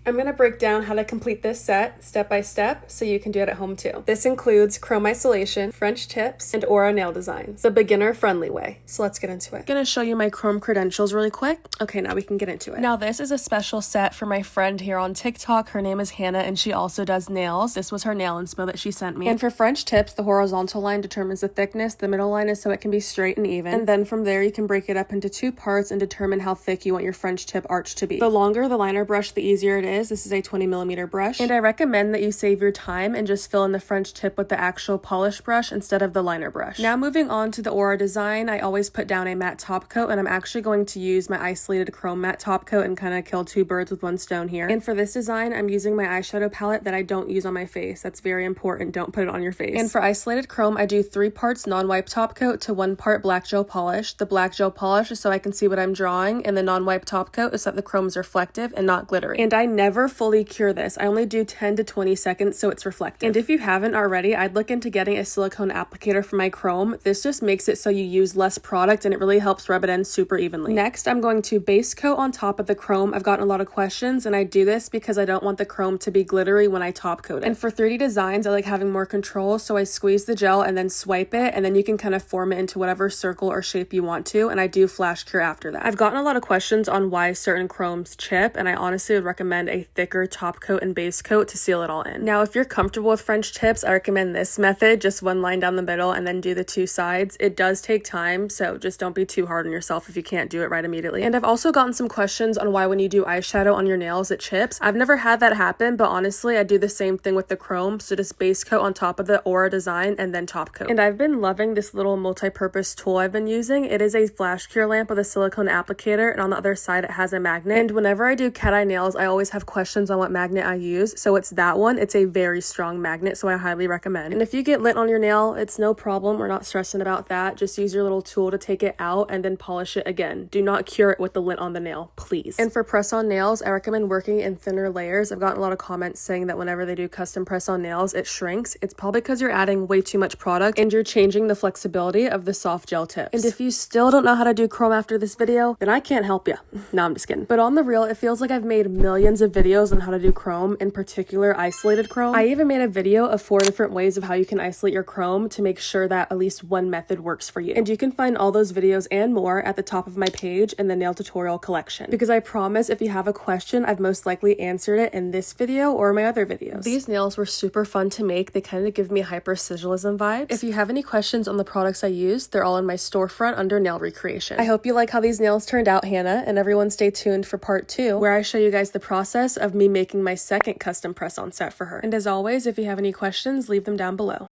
I'm going to break down how to complete this set step by step so you can do it at home too. This includes chrome isolation, French tips, and aura nail designs, the beginner friendly way. So let's get into it. I'm going to show you my chrome credentials really quick. Okay, now we can get into it. Now this is a special set for my friend here on TikTok. Her name is Hannah and she also does nails. This was her nail inspo that she sent me. And for French tips, the horizontal line determines the thickness, the middle line is so it can be straight and even. And then from there you can break it up into 2 parts and determine how thick you want your French tip arch to be. The longer the liner brush, the easier it is. This is a 20mm brush, and I recommend that you save your time and just fill in the French tip with the actual polish brush instead of the liner brush. Now moving on to the aura design, I always put down a matte top coat, and I'm actually going to use my isolated chrome matte top coat and kind of kill 2 birds with 1 stone here. And for this design, I'm using my eyeshadow palette that I don't use on my face. That's very important. Don't put it on your face. And for isolated chrome, I do 3 parts non-wipe top coat to 1 part black gel polish. The black gel polish is so I can see what I'm drawing, and the non-wipe top coat is so that the chrome is reflective and not glittery. And I never fully cure this. I only do 10 to 20 seconds so it's reflective. And if you haven't already, I'd look into getting a silicone applicator for my chrome. This just makes it so you use less product and it really helps rub it in super evenly. Next, I'm going to base coat on top of the chrome. I've gotten a lot of questions and I do this because I don't want the chrome to be glittery when I top coat it. And for 3D designs, I like having more control, so I squeeze the gel and then swipe it, and then you can kind of form it into whatever circle or shape you want to, and I do flash cure after that. I've gotten a lot of questions on why certain chromes chip, and I honestly would recommend a thicker top coat and base coat to seal it all in. Now, if you're comfortable with French tips, I recommend this method, just 1 line down the middle and then do the 2 sides. It does take time, so just don't be too hard on yourself if you can't do it right immediately. And I've also gotten some questions on why when you do eyeshadow on your nails, it chips. I've never had that happen, but honestly, I do the same thing with the chrome, so just base coat on top of the aura design and then top coat. And I've been loving this little multi-purpose tool I've been using. It is a flash cure lamp with a silicone applicator, and on the other side it has a magnet. And whenever I do cat eye nails, I always have questions on what magnet I use, so it's that one. It's a very strong magnet, so I highly recommend. And if you get lint on your nail, it's no problem. We're not stressing about that. Just use your little tool to take it out and then polish it again. Do not cure it with the lint on the nail, please. And for press-on nails, I recommend working in thinner layers. I've gotten a lot of comments saying that whenever they do custom press-on nails, it shrinks. It's probably because you're adding way too much product and you're changing the flexibility of the soft gel tips. And if you still don't know how to do chrome after this video, then I can't help you. No, I'm just kidding. But on the real, it feels like I've made millions of videos on how to do chrome, in particular isolated chrome. I even made a video of 4 different ways of how you can isolate your chrome to make sure that at least one method works for you. And you can find all those videos and more at the top of my page in the nail tutorial collection. Because I promise if you have a question, I've most likely answered it in this video or my other videos. These nails were super fun to make. They kind of give me hyper sigillism vibes. If you have any questions on the products I used, they're all in my storefront under nail recreation. I hope you like how these nails turned out, Hannah, and everyone stay tuned for part 2 where I show you guys the process of me making my second custom press-on set for her. And as always, if you have any questions, leave them down below.